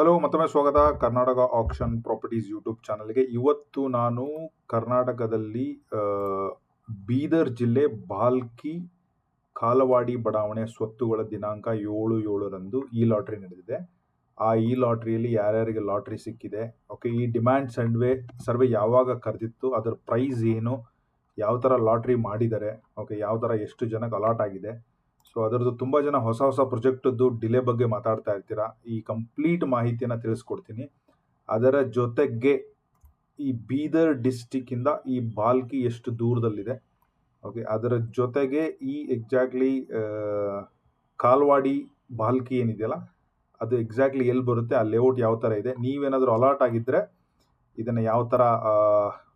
Hello, ಮತ್ತೊಮ್ಮೆ ಸ್ವಾಗತ Karnataka auction properties YouTube ಚಾನಲ್ಗೆ. ಇವತ್ತು ನಾನು ಕರ್ನಾಟಕದಲ್ಲಿ ಬೀದರ್ ಜಿಲ್ಲೆ ಬಾಲ್ಕಿ ಕಾಲವಾಡಿ ಬಡಾವಣೆ ಸ್ವತ್ತುಗಳ ದಿನಾಂಕ 7/7ರಂದು ಈ ಲಾಟ್ರಿ ನಡೆದಿದೆ. ಆ ಈ ಲಾಟ್ರಿಯಲ್ಲಿ ಯಾರ್ಯಾರಿಗೆ ಲಾಟ್ರಿ ಸಿಕ್ಕಿದೆ, ಓಕೆ, ಈ ಡಿಮ್ಯಾಂಡ್ ಸರ್ವೆ ಯಾವಾಗ ಕರೆದಿತ್ತು, ಅದರ ಪ್ರೈಸ್ ಏನು, ಯಾವ ಥರ ಲಾಟ್ರಿ ಮಾಡಿದ್ದಾರೆ, ಓಕೆ, ಯಾವ ಥರ ಎಷ್ಟು ಜನಕ್ಕೆ ಅಲಾಟ್ ಆಗಿದೆ. ಸೊ ಅದರದ್ದು ತುಂಬ ಜನ ಹೊಸ ಹೊಸ ಪ್ರಾಜೆಕ್ಟದ್ದು ಡಿಲೇ ಬಗ್ಗೆ ಮಾತಾಡ್ತಾ ಇರ್ತೀರಾ. ಈ ಕಂಪ್ಲೀಟ್ ಮಾಹಿತಿಯನ್ನು ತಿಳಿಸ್ಕೊಡ್ತೀನಿ. ಅದರ ಜೊತೆಗೆ ಈ ಬೀದರ್ ಡಿಸ್ಟಿಕ್ಕಿಂದ ಈ ಬಾಲ್ಕಿ ಎಷ್ಟು ದೂರದಲ್ಲಿದೆ, ಓಕೆ, ಅದರ ಜೊತೆಗೆ ಈ ಎಕ್ಸಾಕ್ಟ್ಲಿ ಕಾಲ್ವಾಡಿ ಬಾಲ್ಕಿ ಏನಿದೆಯಲ್ಲ ಅದು ಎಕ್ಸಾಕ್ಟ್ಲಿ ಎಲ್ಲಿ ಬರುತ್ತೆ, ಆ ಲೇಔಟ್ ಯಾವ ಥರ ಇದೆ, ನೀವೇನಾದರೂ ಅಲಾಟ್ ಆಗಿದ್ದರೆ ಇದನ್ನು ಯಾವ ಥರ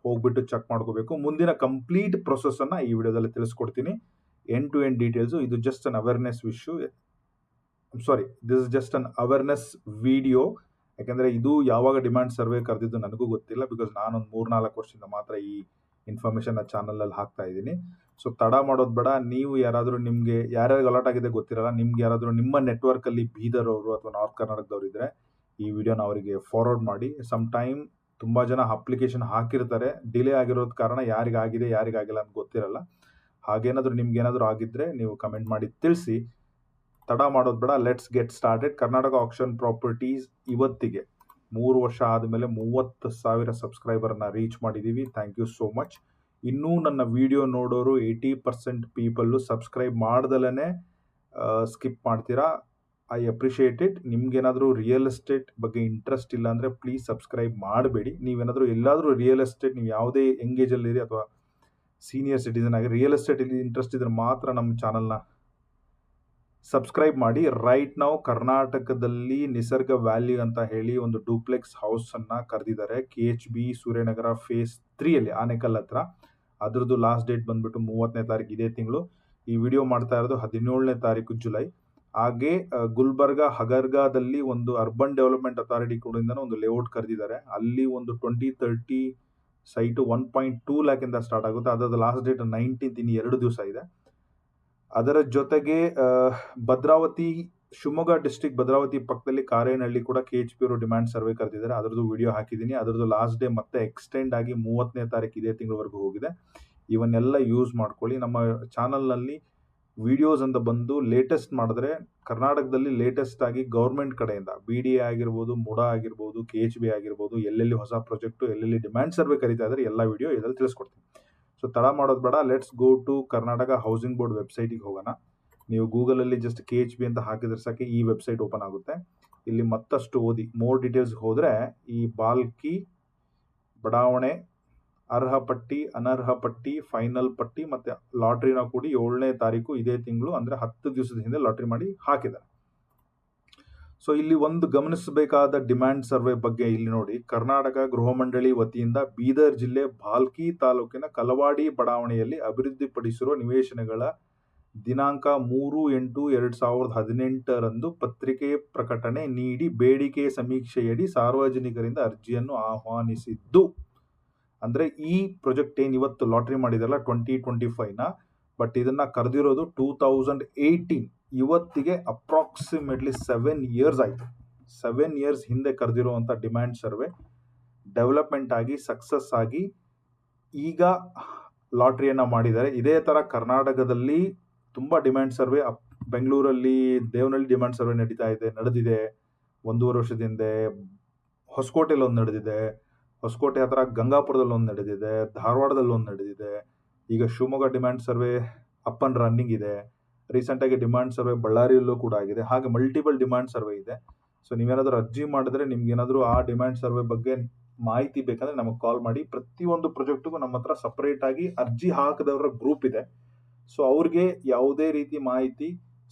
ಹೋಗ್ಬಿಟ್ಟು ಚೆಕ್ ಮಾಡ್ಕೋಬೇಕು, ಮುಂದಿನ ಕಂಪ್ಲೀಟ್ ಪ್ರೊಸೆಸನ್ನು ಈ ವಿಡಿಯೋದಲ್ಲಿ ತಿಳಿಸ್ಕೊಡ್ತೀನಿ. End to end details. ಇದು just an awareness this is just an awareness video. ಯಾಕೆಂದರೆ ಇದು ಯಾವಾಗ ಡಿಮ್ಯಾಂಡ್ ಸರ್ವೆ ಕರೆದಿದ್ದು ನನಗೂ ಗೊತ್ತಿಲ್ಲ, ಬಿಕಾಸ್ ನಾನೊಂದು 3-4 ವರ್ಷದಿಂದ ಮಾತ್ರ ಈ ಇನ್ಫಾರ್ಮೇಷನ್ನ ಚಾನಲಲ್ಲಿ ಹಾಕ್ತಾ ಇದ್ದೀನಿ. ಸೊ ತಡ ಮಾಡೋದು ಬೇಡ. ನೀವು ಯಾರಾದರೂ, ನಿಮಗೆ ಯಾರ್ಯಾರಿಗೆ ಅಲಾಟ್ ಆಗಿದೆ ಗೊತ್ತಿರಲ್ಲ, ನಿಮ್ಗೆ ಯಾರಾದರೂ ನಿಮ್ಮ ನೆಟ್ವರ್ಕಲ್ಲಿ ಬೀದರ್ ಅವರು ಅಥವಾ ನಾರ್ತ್ ಕರ್ನಾಟಕದವ್ರು ಇದ್ದರೆ ಈ ವಿಡಿಯೋನ ಅವರಿಗೆ ಫಾರ್ವರ್ಡ್ ಮಾಡಿ. ಸಮ್ ಟೈಮ್ ತುಂಬ ಜನ ಅಪ್ಲಿಕೇಶನ್ ಹಾಕಿರ್ತಾರೆ, ಡಿಲೇ ಆಗಿರೋದು ಕಾರಣ ಯಾರಿಗಾಗಿದೆ ಯಾರಿಗಾಗಿಲ್ಲ ಅಂತ ಗೊತ್ತಿರಲ್ಲ. ಹಾಗೇನಾದರೂ ನಿಮ್ಗೇನಾದರೂ ಆಗಿದ್ದರೆ ನೀವು ಕಮೆಂಟ್ ಮಾಡಿ ತಿಳಿಸಿ. ತಡ ಮಾಡೋದು ಬೇಡ, let's get started. Karnataka auction properties ಇವತ್ತಿಗೆ 3 ವರ್ಷ ಆದಮೇಲೆ 30,000 ಸಬ್ಸ್ಕ್ರೈಬರ್ನ ರೀಚ್ ಮಾಡಿದ್ದೀವಿ. Thank you so much. ಇನ್ನೂ ನನ್ನ ವಿಡಿಯೋ ನೋಡೋರು 80% ಪೀಪಲ್ಲು ಸಬ್ಸ್ಕ್ರೈಬ್ ಮಾಡ್ದಲೇ ಸ್ಕಿಪ್ ಮಾಡ್ತೀರಾ. I appreciate it. ನಿಮ್ಗೇನಾದರೂ ರಿಯಲ್ ಎಸ್ಟೇಟ್ ಬಗ್ಗೆ ಇಂಟ್ರೆಸ್ಟ್ ಇಲ್ಲ ಅಂದರೆ ಪ್ಲೀಸ್ ಸಬ್ಸ್ಕ್ರೈಬ್ ಮಾಡಬೇಡಿ. ನೀವೇನಾದರೂ ಎಲ್ಲಾದರೂ ರಿಯಲ್ ಎಸ್ಟೇಟ್, ನೀವು ಯಾವುದೇ ಎಂಗೇಜಲ್ಲಿರಿ ಅಥವಾ ಸೀನಿಯರ್ ಸಿಟಿಸನ್ ಆಗಿ ರಿಯಲ್ ಎಸ್ಟೇಟಲ್ಲಿ ಇಂಟ್ರೆಸ್ಟ್ ಇದ್ರೆ ಮಾತ್ರ ನಮ್ಮ ಚಾನಲ್ನ ಸಬ್ಸ್ಕ್ರೈಬ್ ಮಾಡಿ. ರೈಟ್ ನಾವು ಕರ್ನಾಟಕದಲ್ಲಿ ನಿಸರ್ಗ ವ್ಯಾಲಿ ಅಂತ ಹೇಳಿ ಒಂದು ಡೂಪ್ಲೆಕ್ಸ್ ಹೌಸನ್ನು ಕರೆದಿದ್ದಾರೆ KHB ಸೂರ್ಯನಗರ ಫೇಸ್ 3 ಆನೆಕಲ್ ಹತ್ರ. ಅದರದ್ದು ಲಾಸ್ಟ್ ಡೇಟ್ ಬಂದ್ಬಿಟ್ಟು 30ನೇ ತಾರೀಕು ಇದೇ ತಿಂಗಳು. ಈ ವಿಡಿಯೋ ಮಾಡ್ತಾ ಇರೋದು 17ನೇ ತಾರೀಕು ಜುಲೈ. ಹಾಗೆ ಗುಲ್ಬರ್ಗ ಹಗರ್ಗಾದಲ್ಲಿ ಒಂದು ಅರ್ಬನ್ ಡೆವಲಪ್ಮೆಂಟ್ ಅಥಾರಿಟಿ ಕಡೆಯಿಂದ ಒಂದು ಲೇಔಟ್ ಕರೆದಿದ್ದಾರೆ. ಅಲ್ಲಿ ಒಂದು 2030 ಸೈಟು 1.2 ಲ್ಯಾಕಿಂದ ಸ್ಟಾರ್ಟ್ ಆಗುತ್ತೆ. ಅದರ ಲಾಸ್ಟ್ ಡೇಟ್ 19th, ಇನ್ನು 2 ದಿವಸ ಇದೆ. ಅದರ ಜೊತೆಗೆ ಭದ್ರಾವತಿ, ಶಿವಮೊಗ್ಗ ಡಿಸ್ಟ್ರಿಕ್ಟ್ ಭದ್ರಾವತಿ ಪಕ್ಕದಲ್ಲಿ ಕಾರೇನಹಳ್ಳಿ ಕೂಡ KHP ಅವರು ಡಿಮ್ಯಾಂಡ್ ಸರ್ವೆ ಕರೆದಿದ್ದಾರೆ. ಅದರದ್ದು ವಿಡಿಯೋ ಹಾಕಿದ್ದೀನಿ. ಅದರದ್ದು ಲಾಸ್ಟ್ ಡೇ ಮತ್ತೆ ಎಕ್ಸ್ಟೆಂಡ್ ಆಗಿ 30ನೇ ತಾರೀಕು ಇದೇ ತಿಂಗಳವರೆಗೂ ಹೋಗಿದೆ. ಇವನ್ನೆಲ್ಲ ಯೂಸ್ ಮಾಡ್ಕೊಳ್ಳಿ. ನಮ್ಮ ಚಾನಲ್ನಲ್ಲಿ ವಿಡಿಯೋಸ್ ಅಂತ ಬಂದು ಲೇಟೆಸ್ಟ್ ಮಾಡಿದ್ರೆ ಕರ್ನಾಟಕದಲ್ಲಿ ಲೇಟೆಸ್ಟ್ ಆಗಿ ಗೌರ್ಮೆಂಟ್ ಕಡೆಯಿಂದ BDA ಆಗಿರ್ಬೋದು, ಮುಡಾ ಆಗಿರ್ಬೋದು, KHB ಆಗಿರ್ಬೋದು, ಎಲ್ಲೆಲ್ಲಿ ಹೊಸ ಪ್ರಾಜೆಕ್ಟು, ಎಲ್ಲೆಲ್ಲಿ ಡಿಮ್ಯಾಂಡ್ ಸರ್ವೆ ಕರೀತಾ ಇದ್ದಾರೆ ಎಲ್ಲ ವಿಡಿಯೋ ಇದರಲ್ಲಿ ತಿಳಿಸ್ಕೊಡ್ತೀನಿ. ಸೊ ತಡ ಮಾಡೋದು ಬೇಡ, let's go to Karnataka housing board ವೆಬ್ಸೈಟಿಗೆ ಹೋಗೋಣ. ನೀವು ಗೂಗಲಲ್ಲಿ ಜಸ್ಟ್ KHB ಅಂತ ಹಾಕಿದ್ರೆ ಸಾಕೆ ಈ ವೆಬ್ಸೈಟ್ ಓಪನ್ ಆಗುತ್ತೆ. ಇಲ್ಲಿ ಮತ್ತಷ್ಟು ಓದಿ ಮೋರ್ ಡೀಟೇಲ್ಸ್ ಹೋದರೆ ಈ ಬಾಲ್ಕಿ ಬಡಾವಣೆ ಅರ್ಹ ಪಟ್ಟಿ, ಅನರ್ಹ ಪಟ್ಟಿ, ಫೈನಲ್ ಪಟ್ಟಿ ಮತ್ತು ಲಾಟ್ರಿನ ಕೂಡಿ 7ನೇ ತಾರೀಕು ಇದೇ ತಿಂಗಳು, ಅಂದರೆ 10 ದಿವಸದ ಹಿಂದೆ ಲಾಟ್ರಿ ಮಾಡಿ ಹಾಕಿದ್ದಾರೆ. ಸೊ ಇಲ್ಲಿ ಒಂದು ಗಮನಿಸಬೇಕಾದ ಡಿಮ್ಯಾಂಡ್ ಸರ್ವೆ ಬಗ್ಗೆ ಇಲ್ಲಿ ನೋಡಿ. ಕರ್ನಾಟಕ ಗೃಹ ಮಂಡಳಿ ವತಿಯಿಂದ ಬೀದರ್ ಜಿಲ್ಲೆ ಬಾಲ್ಕಿ ತಾಲೂಕಿನ ಕಲವಾಡಿ ಬಡಾವಣೆಯಲ್ಲಿ ಅಭಿವೃದ್ಧಿಪಡಿಸಿರುವ ನಿವೇಶನಗಳ ದಿನಾಂಕ 3/8/2018ರಂದು ಪತ್ರಿಕೆ ಪ್ರಕಟಣೆ ನೀಡಿ ಬೇಡಿಕೆ ಸಮೀಕ್ಷೆಯಡಿ ಸಾರ್ವಜನಿಕರಿಂದ ಅರ್ಜಿಯನ್ನು ಆಹ್ವಾನಿಸಿದ್ದು. ಅಂದರೆ ಈ ಪ್ರಾಜೆಕ್ಟ್ ಏನು ಇವತ್ತು ಲಾಟ್ರಿ ಮಾಡಿದಲ್ಲ 2025ನ, ಬಟ್ ಇದನ್ನ ಕರೆದಿರೋದು 2018. ಇವತ್ತಿಗೆ ಅಪ್ರಾಕ್ಸಿಮೇಟ್ಲಿ 7 ಇಯರ್ಸ್ ಆಯಿತು. 7 ಇಯರ್ಸ್ ಹಿಂದೆ ಕರೆದಿರುವಂಥ ಡಿಮ್ಯಾಂಡ್ ಸರ್ವೆ ಡೆವಲಪ್ಮೆಂಟ್ ಆಗಿ ಸಕ್ಸಸ್ ಆಗಿ ಈಗ ಲಾಟ್ರಿಯನ್ನು ಮಾಡಿದ್ದಾರೆ. ಇದೇ ಥರ ಕರ್ನಾಟಕದಲ್ಲಿ ತುಂಬ ಡಿಮ್ಯಾಂಡ್ ಸರ್ವೆ, ಬೆಂಗಳೂರಲ್ಲಿ ದೇವನಹಳ್ಳಿ ಡಿಮ್ಯಾಂಡ್ ಸರ್ವೆ ನಡೆದಿದೆ 1.5 ವರ್ಷದ ಹಿಂದೆ. ಹೊಸಕೋಟೆಯಲ್ಲಿ ಒಂದು ನಡೆದಿದೆ, ಹೊಸಕೋಟೆ ಹತ್ರ ಗಂಗಾಪುರದಲ್ಲಿ ಒಂದು ನಡೆದಿದೆ, ಧಾರವಾಡದಲ್ಲಿ ಒಂದು ನಡೆದಿದೆ. ಈಗ Shivamogga demand survey up and running ಇದೆ. ರೀಸೆಂಟಾಗಿ ಡಿಮ್ಯಾಂಡ್ ಸರ್ವೆ ಬಳ್ಳಾರಿಯಲ್ಲೂ ಕೂಡ ಆಗಿದೆ. ಹಾಗೆ ಮಲ್ಟಿಪಲ್ ಡಿಮ್ಯಾಂಡ್ ಸರ್ವೆ ಇದೆ. ಸೊ ನೀವೇನಾದರೂ ಅರ್ಜಿ ಮಾಡಿದ್ರೆ, ನಿಮ್ಗೇನಾದರೂ ಆ ಡಿಮ್ಯಾಂಡ್ ಸರ್ವೆ ಬಗ್ಗೆ ಮಾಹಿತಿ ಬೇಕಂದರೆ ನಮಗೆ ಕಾಲ್ ಮಾಡಿ. ಪ್ರತಿಯೊಂದು ಪ್ರಾಜೆಕ್ಟಿಗೂ ನಮ್ಮ ಹತ್ರ ಸಪ್ರೇಟಾಗಿ ಅರ್ಜಿ ಹಾಕಿದವರ ಗ್ರೂಪ್ ಇದೆ. ಸೊ ಅವ್ರಿಗೆ ಯಾವುದೇ ರೀತಿ ಮಾಹಿತಿ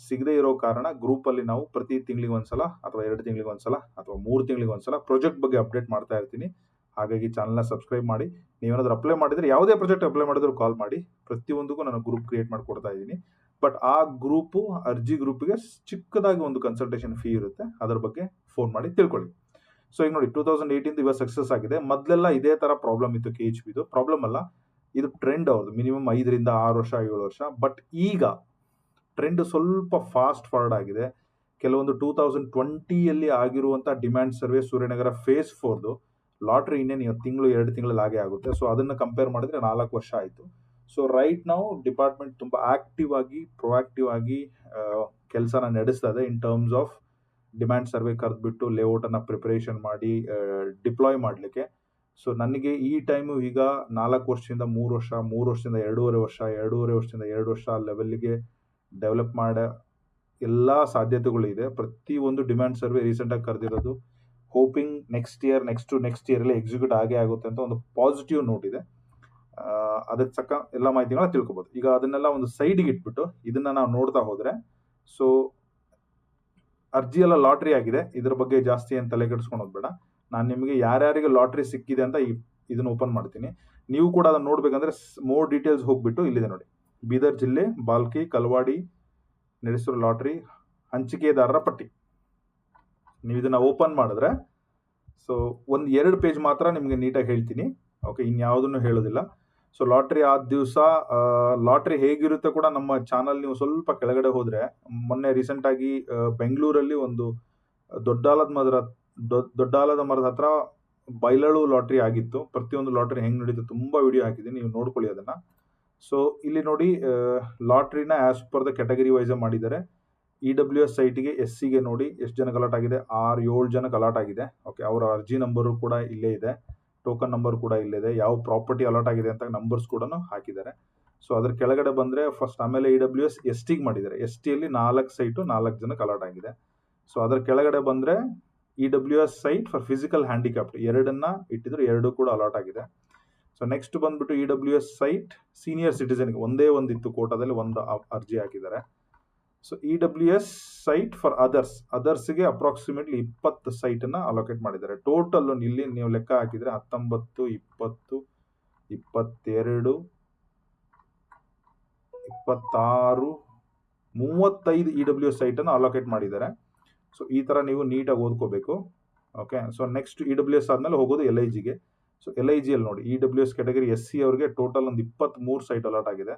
ಸಿಗದೇ ಇರೋ ಕಾರಣ ಗ್ರೂಪಲ್ಲಿ ನಾವು ಪ್ರತಿ ತಿಂಗಳಿಗೆ ಒಂದ್ಸಲ ಅಥವಾ 2 ತಿಂಗಳಿಗೆ ಒಂದ್ಸಲ ಅಥವಾ 3 ತಿಂಗಳಿಗೆ ಒಂದ್ಸಲ ಪ್ರಾಜೆಕ್ಟ್ ಬಗ್ಗೆ ಅಪ್ಡೇಟ್ ಮಾಡ್ತಾ ಇರ್ತೀನಿ. ಹಾಗಾಗಿ ಚಾನಲ್ನ ಸಬ್ಸ್ಕ್ರೈಬ್ ಮಾಡಿ. ನೀವೇನಾದರೂ ಅಪ್ಲೈ ಮಾಡಿದರೆ, ಯಾವುದೇ ಪ್ರಾಜೆಕ್ಟ್ ಅಪ್ಲೈ ಮಾಡಿದ್ರು ಕಾಲ್ ಮಾಡಿ. ಪ್ರತಿಯೊಂದಕ್ಕೂ ನಾನು ಗ್ರೂಪ್ ಕ್ರಿಯೇಟ್ ಮಾಡಿಕೊಡ್ತಾ ಇದ್ದೀನಿ. ಬಟ್ ಆ ಗ್ರೂಪು, ಅರ್ಜಿ ಗ್ರೂಪಿಗೆ ಚಿಕ್ಕದಾಗಿ ಒಂದು ಕನ್ಸಲ್ಟೇಷನ್ ಫೀ ಇರುತ್ತೆ. ಅದರ ಬಗ್ಗೆ ಫೋನ್ ಮಾಡಿ ತಿಳ್ಕೊಳ್ಳಿ. ಸೊ ಈಗ ನೋಡಿ 2018 ಇವಾಗ ಸಕ್ಸಸ್ ಆಗಿದೆ. ಮೊದಲೆಲ್ಲ ಇದೇ ಥರ ಪ್ರಾಬ್ಲಮ್ ಇತ್ತು. KHBದು ಪ್ರಾಬ್ಲಮ್ ಅಲ್ಲ, ಇದು ಟ್ರೆಂಡ್ ಅವ್ರದ್ದು. ಮಿನಿಮಮ್ 5-6 ವರ್ಷ 7 ವರ್ಷ. ಬಟ್ ಈಗ ಟ್ರೆಂಡ್ ಸ್ವಲ್ಪ ಫಾಸ್ಟ್ ಫಾರ್ವರ್ಡ್ ಆಗಿದೆ. ಕೆಲವೊಂದು 2020ಯಲ್ಲಿ ಆಗಿರುವಂಥ ಡಿಮ್ಯಾಂಡ್ ಸರ್ವೆ ಸೂರ್ಯನಗರ ಫೇಸ್ 4ದು ಲಾಟ್ರಿ ಇನ್ನೇನು ತಿಂಗಳು 2 ತಿಂಗಳಲ್ಲಿ ಆಗೇ ಆಗುತ್ತೆ. ಸೊ ಅದನ್ನು ಕಂಪೇರ್ ಮಾಡಿದ್ರೆ 4 ವರ್ಷ ಆಯಿತು. ಸೊ ರೈಟ್ ನಾವು ಡಿಪಾರ್ಟ್ಮೆಂಟ್ ತುಂಬ ಪ್ರೊಆಕ್ಟಿವ್ ಆಗಿ ಕೆಲಸನ ನಡೆಸ್ತಾ ಇದೆ in terms of demand survey ಕರೆದ್ಬಿಟ್ಟು ಲೇಔಟನ್ನು ಪ್ರಿಪರೇಷನ್ ಮಾಡಿ ಡಿಪ್ಲಾಯ್ ಮಾಡಲಿಕ್ಕೆ. ಸೊ ನನಗೆ ಈ ಟೈಮು ಈಗ 4 ವರ್ಷದಿಂದ 3 ವರ್ಷ, 3 ವರ್ಷದಿಂದ 2.5 ವರ್ಷ, 2.5 ವರ್ಷದಿಂದ 2 ವರ್ಷ ಲೆವೆಲ್ಗೆ ಡೆವಲಪ್ ಮಾಡೋ ಎಲ್ಲ ಸಾಧ್ಯತೆಗಳಿದೆ. ಪ್ರತಿಯೊಂದು ಡಿಮ್ಯಾಂಡ್ ಸರ್ವೆ ರೀಸೆಂಟಾಗಿ ಕರೆದಿರೋದು ಹೋಪಿಂಗ್ ನೆಕ್ಸ್ಟ್ ಇಯರಲ್ಲಿ ಎಕ್ಸಿಕ್ಯೂಟ್ ಆಗೇ ಆಗುತ್ತೆ ಅಂತ ಒಂದು ಪಾಸಿಟಿವ್ ನೋಟ್ ಇದೆ. ಅದಕ್ಕೆ ತಕ್ಕ ಎಲ್ಲ ಮಾಹಿತಿಗಳನ್ನ ತಿಳ್ಕೊಬೋದು. ಈಗ ಅದನ್ನೆಲ್ಲ ಒಂದು ಸೈಡಿಗೆ ಇಟ್ಬಿಟ್ಟು ಇದನ್ನ ನಾವು ನೋಡ್ತಾ ಹೋದ್ರೆ, ಸೊ ಅರ್ಜಿ ಎಲ್ಲ ಲಾಟ್ರಿ ಆಗಿದೆ, ಇದ್ರ ಬಗ್ಗೆ ಜಾಸ್ತಿ ಏನು ತಲೆ ಕೆಡಿಸ್ಕೊಳೋದು ಬೇಡ. ನಾನು ನಿಮಗೆ ಯಾರ್ಯಾರಿಗೆ ಲಾಟ್ರಿ ಸಿಕ್ಕಿದೆ ಅಂತ ಇದನ್ನ ಓಪನ್ ಮಾಡ್ತೀನಿ. ನೀವು ಕೂಡ ಅದನ್ನ ನೋಡ್ಬೇಕಂದ್ರೆ ಮೋರ್ ಡೀಟೇಲ್ಸ್ ಹೋಗ್ಬಿಟ್ಟು ಇಲ್ಲಿದೆ ನೋಡಿ, ಬೀದರ್ ಜಿಲ್ಲೆ ಬಾಲ್ಕಿ ಕಲ್ವಾಡಿ ನಡೆಸಿರೋ ಲಾಟ್ರಿ ಹಂಚಿಕೆದಾರರ ಪಟ್ಟಿ. ನೀವು ಇದನ್ನ ಓಪನ್ ಮಾಡಿದ್ರೆ ಸೊ 1-2 ಪೇಜ್ ಮಾತ್ರ ನಿಮಗೆ ನೀಟಾಗಿ ಹೇಳ್ತೀನಿ. ಓಕೆ, ಇನ್ಯಾವುದನ್ನು ಹೇಳೋದಿಲ್ಲ. ಸೊ ಲಾಟ್ರಿ ಆದ ದಿವಸ ಲಾಟ್ರಿ ಹೇಗಿರುತ್ತೆ ಕೂಡ ನಮ್ಮ ಚಾನಲ್ ನೀವು ಸ್ವಲ್ಪ ಕೆಳಗಡೆ ಹೋದ್ರೆ, ಮೊನ್ನೆ ರೀಸೆಂಟ್ ಆಗಿ ಬೆಂಗಳೂರಲ್ಲಿ ಒಂದು ದೊಡ್ಡಾಲದ ಮರದ ಹತ್ರ ಬೈಲಳು ಲಾಟ್ರಿ ಆಗಿತ್ತು. ಪ್ರತಿಯೊಂದು ಲಾಟ್ರಿ ಹೆಂಗ್ ನಡೀತು ತುಂಬಾ ವಿಡಿಯೋ ಹಾಕಿದ್ದೀನಿ, ನೀವು ನೋಡ್ಕೊಳ್ಳಿ ಅದನ್ನ. ಸೊ ಇಲ್ಲಿ ನೋಡಿ, ಲಾಟ್ರಿನ as per the category wise ಮಾಡಿದ್ದಾರೆ. EWS ಸೈಟ್ಗೆ SCಗೆ ನೋಡಿ ಎಷ್ಟು ಜನಕ್ಕೆ ಅಲಾಟ್ ಆಗಿದೆ, 6-7 ಜನಕ್ಕೆ ಅಲಾಟ್ ಆಗಿದೆ. ಓಕೆ, ಅವರ ಅರ್ಜಿ ನಂಬರು ಕೂಡ ಇಲ್ಲೇ ಇದೆ, ಟೋಕನ್ ನಂಬರ್ ಕೂಡ ಇಲ್ಲೇ ಇದೆ, ಯಾವ ಪ್ರಾಪರ್ಟಿ ಅಲಾಟ್ ಆಗಿದೆ ಅಂತ ನಂಬರ್ಸ್ ಕೂಡ ಹಾಕಿದ್ದಾರೆ. ಸೊ ಅದ್ರ ಕೆಳಗಡೆ ಬಂದ್ರೆ ಫಸ್ಟ್, ಆಮೇಲೆ EWS STಗೆ ಮಾಡಿದ್ದಾರೆ. STಯಲ್ಲಿ 4 ಸೈಟು 4 ಜನಕ್ಕೆ ಅಲಾಟ್ ಆಗಿದೆ. ಸೊ ಅದ್ರ ಕೆಳಗಡೆ ಬಂದ್ರೆ EWS site for physical handicapped 2 ಇಟ್ಟಿದ್ರು, 2 ಕೂಡ ಅಲಾಟ್ ಆಗಿದೆ. ಸೊ ನೆಕ್ಸ್ಟ್ ಬಂದ್ಬಿಟ್ಟು EWS ಸೈಟ್ ಸೀನಿಯರ್ ಸಿಟಿಸನ್ಗೆ ಒಂದೇ ಒಂದಿತ್ತು, ಕೋಟಾದಲ್ಲಿ ಒಂದು ಅರ್ಜಿ ಹಾಕಿದ್ದಾರೆ. ಸೊ EWS ಸೈಟ್ ಫಾರ್ ಅದರ್ಸ್ಗೆ ಅಪ್ರಾಕ್ಸಿಮೇಟ್ಲಿ 20 ಸೈಟನ್ನು ಅಲೋಕೇಟ್ ಮಾಡಿದ್ದಾರೆ. ಟೋಟಲ್ ಇಲ್ಲಿ ನೀವು ಲೆಕ್ಕ ಹಾಕಿದ್ರೆ 19, 20, 22, 26, 35 EWS ಸೈಟನ್ನು ಅಲೋಕೇಟ್ ಮಾಡಿದ್ದಾರೆ. ಸೊ ಈ ಥರ ನೀವು ನೀಟಾಗಿ ಓದ್ಕೋಬೇಕು. ಓಕೆ, ಸೊ ನೆಕ್ಸ್ಟ್ EWS ಆದಮೇಲೆ ಹೋಗೋದು LIGಗೆ. ಸೊ LIGಯಲ್ಲಿ ನೋಡಿ, EWS ಕ್ಯಾಟಗರಿ SC ಅವ್ರಿಗೆ ಟೋಟಲ್ ಒಂದು 23 ಸೈಟ್ ಅಲಾಟ್ ಆಗಿದೆ.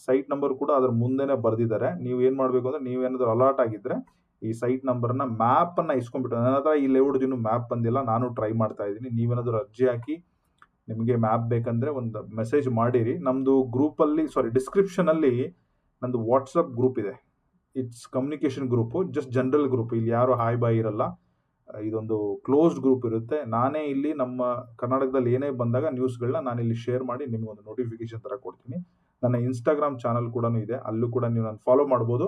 ಸೈಟ್ ನಂಬರ್ ಕೂಡ ಅದ್ರ ಮುಂದೆನೆ ಬರೆದಿದ್ದಾರೆ. ನೀವು ಏನು ಮಾಡಬೇಕು ಅಂದರೆ, ನೀವೇನಾದರೂ ಅಲಾಟ್ ಆಗಿದ್ರೆ ಈ ಸೈಟ್ ನಂಬರ್ನ ಮ್ಯಾಪನ್ನು ಇಸ್ಕೊಂಡ್ಬಿಟ್ಟು, ನನ್ನ ಹತ್ರ ಈ ಲೇಔಟ್ ಇನ್ನೂ ಮ್ಯಾಪ್ ಬಂದಿಲ್ಲ, ನಾನು ಟ್ರೈ ಮಾಡ್ತಾ ಇದ್ದೀನಿ. ನೀವೇನಾದರೂ ಅರ್ಜಿ ಹಾಕಿ ನಿಮಗೆ ಮ್ಯಾಪ್ ಬೇಕಂದ್ರೆ ಒಂದು ಮೆಸೇಜ್ ಮಾಡಿರಿ. ನಮ್ಮದು ಗ್ರೂಪಲ್ಲಿ, ಡಿಸ್ಕ್ರಿಪ್ಷನಲ್ಲಿ ನಂದು ವಾಟ್ಸಪ್ ಗ್ರೂಪ್ ಇದೆ. It's communication group, just general group. ಇಲ್ಲಿ ಯಾರು ಹಾಯ್ ಬಾಯ್ ಇರಲ್ಲ, ಇದೊಂದು ಕ್ಲೋಸ್ಡ್ ಗ್ರೂಪ್ ಇರುತ್ತೆ. ನಾನೇ ಇಲ್ಲಿ ನಮ್ಮ ಕರ್ನಾಟಕದಲ್ಲಿ ಏನೇ ಬಂದಾಗ ನ್ಯೂಸ್ಗಳನ್ನ ನಾನಿಲ್ಲಿ ಶೇರ್ ಮಾಡಿ ನಿಮ್ಗೊಂದು ನೋಟಿಫಿಕೇಶನ್ ಥರ ಕೊಡ್ತೀನಿ. ನನ್ನ ಇನ್ಸ್ಟಾಗ್ರಾಮ್ ಚಾನಲ್ ಕೂಡ ಇದೆ, ಅಲ್ಲೂ ಕೂಡ ನೀವು ನಾನು ಫಾಲೋ ಮಾಡ್ಬೋದು.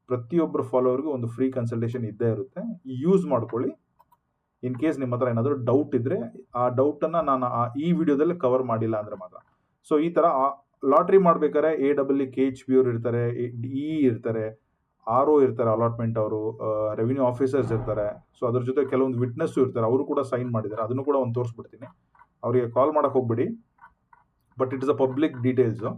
ಪ್ರತಿಯೊಬ್ಬರು ಫಾಲೋವರ್ಗೂ ಒಂದು ಫ್ರೀ ಕನ್ಸಲ್ಟೇಷನ್ ಇದ್ದೇ ಇರುತ್ತೆ, ಯೂಸ್ ಮಾಡ್ಕೊಳ್ಳಿ. ಇನ್ ಕೇಸ್ ನಿಮ್ಮ ಹತ್ರ ಏನಾದರೂ ಡೌಟ್ ಇದ್ದರೆ ಆ ಡೌಟನ್ನು ನಾನು ಈ ವಿಡಿಯೋದಲ್ಲಿ ಕವರ್ ಮಾಡಿಲ್ಲ ಅಂದರೆ ಮಾತ್ರ. ಸೊ ಈ ಥರ ಲಾಟ್ರಿ ಮಾಡ್ಬೇಕಾದ್ರೆ AEE KHB ಅವರು ಇರ್ತಾರೆ, DE ಇರ್ತಾರೆ, RO ಇರ್ತಾರೆ, ಅಲಾಟ್ಮೆಂಟ್ ಅವರು, ರೆವಿನ್ಯೂ ಆಫೀಸರ್ಸ್ ಇರ್ತಾರೆ. ಸೊ ಅದ್ರ ಜೊತೆ ಕೆಲವೊಂದು ವಿಟ್ನೆಸ್ಸು ಇರ್ತಾರೆ, ಅವರು ಕೂಡ ಸೈನ್ ಮಾಡಿದ್ದಾರೆ. ಅದನ್ನು ಕೂಡ ಒಂದು ತೋರಿಸ್ಬಿಡ್ತೀನಿ. ಅವರಿಗೆ ಕಾಲ್ ಮಾಡೋಕೆ ಹೋಗ್ಬಿಡಿ, but it is a public details.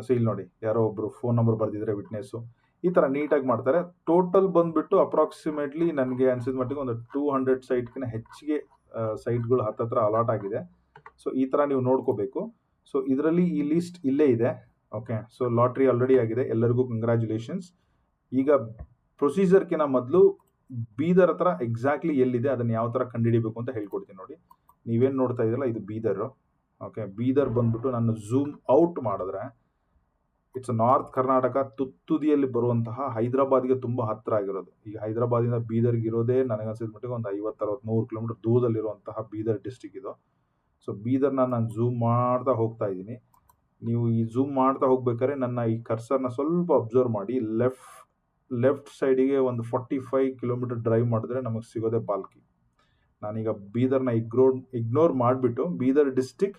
So ಇಲ್ಲಿ ನೋಡಿ, ಯಾರೋ ಒಬ್ಬರು ಫೋನ್ ನಂಬರ್ ಬರೆದಿದ್ದಾರೆ ವಿಟ್ನೆಸ್ಸು. ಈ ಥರ ನೀಟಾಗಿ ಮಾಡ್ತಾರೆ. ಟೋಟಲ್ ಬಂದುಬಿಟ್ಟು ಅಪ್ರಾಕ್ಸಿಮೇಟ್ಲಿ ನನಗೆ ಅನಿಸಿದ ಮಟ್ಟಿಗೆ ಒಂದು 200 ಸೈಟ್ಗಿಂತ ಹೆಚ್ಚಿಗೆ ಸೈಟ್ಗಳು ಹತ್ತತ್ರ ಅಲಾಟ್ ಆಗಿದೆ. ಸೊ ಈ ಥರ ನೀವು ನೋಡ್ಕೋಬೇಕು. ಸೊ ಇದರಲ್ಲಿ ಈ ಲೀಸ್ಟ್ ಇಲ್ಲೇ ಇದೆ. ಓಕೆ, ಸೊ ಲಾಟ್ರಿ ಆಲ್ರೆಡಿ ಆಗಿದೆ, ಎಲ್ಲರಿಗೂ ಕಂಗ್ರ್ಯಾಚುಲೇಷನ್ಸ್. ಈಗ ಪ್ರೊಸೀಜರ್ಕಿನ ಮೊದಲು ಬೀದರ್ ಹತ್ರ ಎಕ್ಸಾಕ್ಟ್ಲಿ ಎಲ್ಲಿದೆ, ಅದನ್ನು ಯಾವ ಥರ ಕಂಡುಹಿಡಿಬೇಕು ಅಂತ ಹೇಳ್ಕೊಡ್ತೀನಿ ನೋಡಿ. ನೀವೇನು ನೋಡ್ತಾ ಇದ್ದೀರಲ್ಲ, ಇದು ಬೀದರು. ಓಕೆ, ಬೀದರ್ ಬಂದ್ಬಿಟ್ಟು ನಾನು ಝೂಮ್ ಔಟ್ ಮಾಡಿದ್ರೆ ಇಟ್ಸ್ ನಾರ್ತ್ ಕರ್ನಾಟಕ ತುದಿಯಲ್ಲಿ ಬರುವಂತಹ ಹೈದರಾಬಾದ್ಗೆ ತುಂಬ ಹತ್ತಿರ ಆಗಿರೋದು. ಈಗ ಹೈದರಾಬಾದಿಂದ ಬೀದರ್ಗೆ ಇರೋದೇ ನನಗನ್ಸಿದ ಮಟ್ಟಿಗೆ ಒಂದು 50-60-100 ಕಿಲೋಮೀಟರ್ ದೂರದಲ್ಲಿರುವಂತಹ ಬೀದರ್ ಡಿಸ್ಟಿಕ್ ಇದು. ಸೊ ಬೀದರ್ನ ನಾನು ಝೂಮ್ ಮಾಡ್ತಾ ಹೋಗ್ತಾ ಇದ್ದೀನಿ. ನೀವು ಈ ಝೂಮ್ ಮಾಡ್ತಾ ಹೋಗ್ಬೇಕಾದ್ರೆ ನನ್ನ ಈ ಕರ್ಸರ್ನ ಸ್ವಲ್ಪ ಅಬ್ಸರ್ವ್ ಮಾಡಿ. ಲೆಫ್ಟ್ ಸೈಡಿಗೆ ಒಂದು 45 ಕಿಲೋಮೀಟರ್ ಡ್ರೈವ್ ಮಾಡಿದ್ರೆ ನಮಗೆ ಸಿಗೋದೆ ಬಾಲ್ಕಿ. ನಾನೀಗ ಬೀದರ್ನ ಇಗ್ನೋರ್ ಮಾಡಿಬಿಟ್ಟು ಬೀದರ್ ಡಿಸ್ಟಿಕ್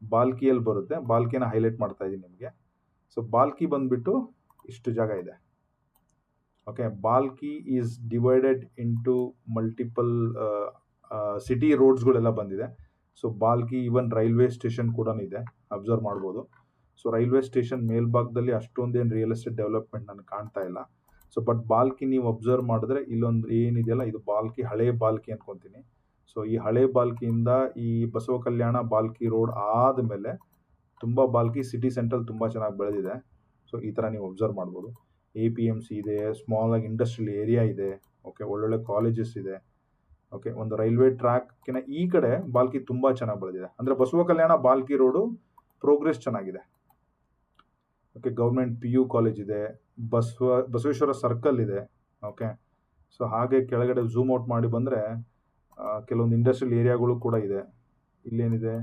ಬಾಲ್ಕಿಯಲ್ಲಿ ಬರುತ್ತೆ, ಬಾಲ್ಕಿನ ಹೈಲೈಟ್ ಮಾಡ್ತಾ ಇದ್ದೀನಿ ನಿಮಗೆ. ಸೊ ಬಾಲ್ಕಿ ಬಂದ್ಬಿಟ್ಟು ಇಷ್ಟು ಜಾಗ ಇದೆ. ಓಕೆ, ಬಾಲ್ಕಿ is divided into multiple city ರೋಡ್ಸ್ಗಳೆಲ್ಲ ಬಂದಿದೆ. ಸೊ ಬಾಲ್ಕಿ ಈವನ್ ರೈಲ್ವೆ ಸ್ಟೇಷನ್ ಕೂಡ ಇದೆ, ಅಬ್ಸರ್ವ್ ಮಾಡ್ಬೋದು. ಸೊ ರೈಲ್ವೆ ಸ್ಟೇಷನ್ ಮೇಲ್ಭಾಗದಲ್ಲಿ ಅಷ್ಟೊಂದೇನು ರಿಯಲ್ ಎಸ್ಟೇಟ್ ಡೆವಲಪ್ಮೆಂಟ್ ನನಗೆ ಕಾಣ್ತಾ ಇಲ್ಲ. ಸೊ ಬಟ್ ಬಾಲ್ಕಿ ನೀವು ಅಬ್ಸರ್ವ್ ಮಾಡಿದ್ರೆ ಇಲ್ಲೊಂದು ಏನಿದೆಯಲ್ಲ, ಇದು ಬಾಲ್ಕಿ, ಹಳೆ ಬಾಲ್ಕಿ ಅನ್ಕೊತೀನಿ. ಸೊ ಈ ಹಳೆ ಬಾಲ್ಕಿಯಿಂದ ಈ ಬಸವ ಕಲ್ಯಾಣ ಬಾಲ್ಕಿ ರೋಡ್ ಆದಮೇಲೆ ತುಂಬ ಬಾಲ್ಕಿ ಸಿಟಿ ಸೆಂಟ್ರಲ್ ತುಂಬ ಚೆನ್ನಾಗಿ ಬೆಳೆದಿದೆ. ಸೊ ಈ ಥರ ನೀವು ಅಬ್ಸರ್ವ್ ಮಾಡ್ಬೋದು. APMC ಇದೆ, ಸ್ಮಾಲ್ ಆಗಿ ಇಂಡಸ್ಟ್ರಿಯಲ್ ಏರಿಯಾ ಇದೆ. ಓಕೆ, ಒಳ್ಳೊಳ್ಳೆ ಕಾಲೇಜಸ್ ಇದೆ. ಓಕೆ, ಒಂದು ರೈಲ್ವೆ ಟ್ರ್ಯಾಕ್ಕಿನ ಈ ಕಡೆ ಬಾಲ್ಕಿ ತುಂಬ ಚೆನ್ನಾಗಿ ಬೆಳೆದಿದೆ. ಅಂದರೆ ಬಸವ ಕಲ್ಯಾಣ ಬಾಲ್ಕಿ ರೋಡು ಪ್ರೋಗ್ರೆಸ್ ಚೆನ್ನಾಗಿದೆ. ಓಕೆ, ಗೌರ್ಮೆಂಟ್ PU ಕಾಲೇಜ್ ಇದೆ, ಬಸವೇಶ್ವರ ಸರ್ಕಲ್ ಇದೆ. ಓಕೆ, ಸೊ ಹಾಗೆ ಕೆಳಗಡೆ ಝೂಮ್ ಔಟ್ ಮಾಡಿ ಬಂದರೆ ಕೆಲವೊಂದು ಇಂಡಸ್ಟ್ರಿಯಲ್ ಏರಿಯಾಗಳು ಕೂಡ ಇದೆ. ಇಲ್ಲೇನಿದೆ,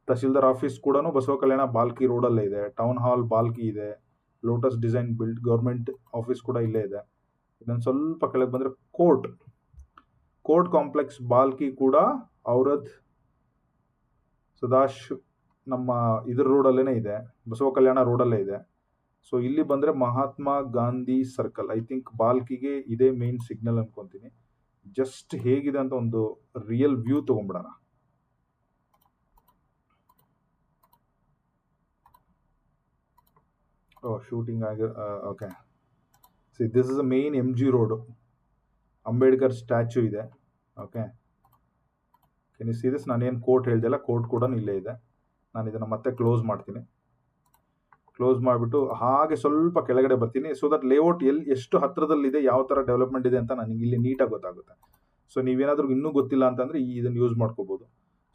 ತಹಸೀಲ್ದಾರ್ ಆಫೀಸ್ ಕೂಡ ಬಸವ ಕಲ್ಯಾಣ ಬಾಲ್ಕಿ ರೋಡಲ್ಲೇ ಇದೆ. ಟೌನ್ ಹಾಲ್ ಬಾಲ್ಕಿ ಇದೆ. Lotus design build government office ಕೂಡ ಇಲ್ಲೇ ಇದೆ. ಇನ್ನೊಂದು ಸ್ವಲ್ಪ ಕೆಳಗೆ ಬಂದರೆ ಕೋರ್ಟ್ ಕಾಂಪ್ಲೆಕ್ಸ್ ಬಾಲ್ಕಿ ಕೂಡ ಔರದ್ ಸದಾಶ್ ನಮ್ಮ ಇದ್ರ ರೋಡಲ್ಲೇ ಇದೆ, ಬಸವ ಕಲ್ಯಾಣ ರೋಡಲ್ಲೇ ಇದೆ. ಸೊ ಇಲ್ಲಿ ಬಂದರೆ Mahatma Gandhi circle, I think ಬಾಲ್ಕಿಗೆ ಇದೇ ಮೇನ್ ಸಿಗ್ನಲ್ ಅನ್ಕೊಂತೀನಿ. ಜಸ್ಟ್ ಹೇಗಿದೆ ಅಂತ ಒಂದು ರಿಯಲ್ ವ್ಯೂ ತೊಗೊಂಡ್ಬಿಡೋಣ. ಶೂಟಿಂಗ್ ಆಗಿ okay, see this is a main MG road. Ambedkar statue ಇದೆ. Okay, can you see this? ನಾನೇನು ಕೋರ್ಟ್ ಹೇಳ್ದಲ್ಲ, ಕೋರ್ಟ್ ಕೂಡ ಇಲ್ಲೇ ಇದೆ. ನಾನು ಇದನ್ನು ಮತ್ತೆ ಕ್ಲೋಸ್ ಮಾಡ್ತೀನಿ. ಕ್ಲೋಸ್ ಮಾಡಿಬಿಟ್ಟು ಹಾಗೆ ಸ್ವಲ್ಪ ಕೆಳಗಡೆ ಬರ್ತೀನಿ. ಸೊ ದಟ್ ಲೇಔಟ್ ಎಷ್ಟು ಹತ್ತಿರದಲ್ಲಿದೆ, ಯಾವ ಥರ ಡೆವಲಪ್ಮೆಂಟ್ ಇದೆ ಅಂತ ನನಗೆ ಇಲ್ಲಿ ನೀಟಾಗಿ ಗೊತ್ತಾಗುತ್ತೆ. ಸೊ ನೀವೇನಾದರೂ ಇನ್ನೂ ಗೊತ್ತಿಲ್ಲ ಅಂತಂದರೆ ಇದನ್ನು ಯೂಸ್ ಮಾಡ್ಕೋಬೋದು.